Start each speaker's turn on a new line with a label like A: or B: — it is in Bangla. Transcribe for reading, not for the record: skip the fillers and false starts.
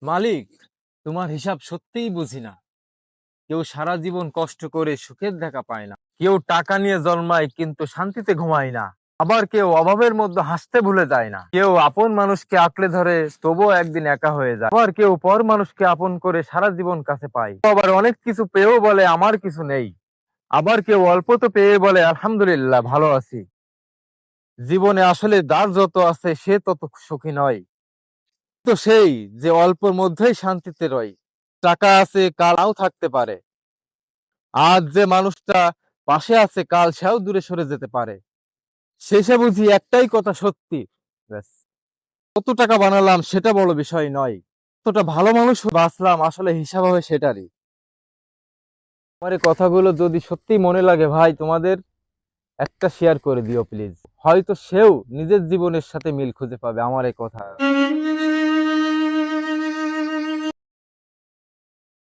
A: মালিক, তোমার হিসাব সত্যিই বুঝি না। কেউ সারা জীবন কষ্ট করে সুখের দেখা পায় না, কেউ টাকা নিয়ে জন্মায় কিন্তু শান্তিতে ঘুমায় না, আবার কেউ অভাবের মধ্যে হাসতে ভুলে যায় না, কেউ আপন মানুষকে আঁকড়ে ধরে তবুও একদিন একা হয়ে যায়, আবার কেউ পর মানুষকে আপন করে সারা জীবন কাছে পায়। আবার অনেক কিছু পেয়েও বলে আমার কিছু নেই, আবার কেউ অল্প তো পেয়ে বলে আলহামদুলিল্লাহ ভালো আছি। জীবনে আসলে যার যত আছে সে তত সুখী নয়, তো সেই যে অল্পের মধ্যেই শান্তিতে রয়। টাকা আছে, কাল নাও থাকতে পারে। আজ যে মানুষটা পাশে আছে, কাল সেও দূরে সরে যেতে পারে। শেষে বুঝি একটাই কথা সত্যি, ব্যাস। কত টাকা বানালাম সেটা বড় বিষয় নয়, কতটা ভালো মানুষ বাঁচলাম আসলে হিসাব হবে সেটারই। আমার এই কথাগুলো যদি সত্যি মনে লাগে ভাই, তোমাদের একটা শেয়ার করে দিও প্লিজ। হয়তো সেও নিজের জীবনের সাথে মিল খুঁজে পাবে আমার এই কথা।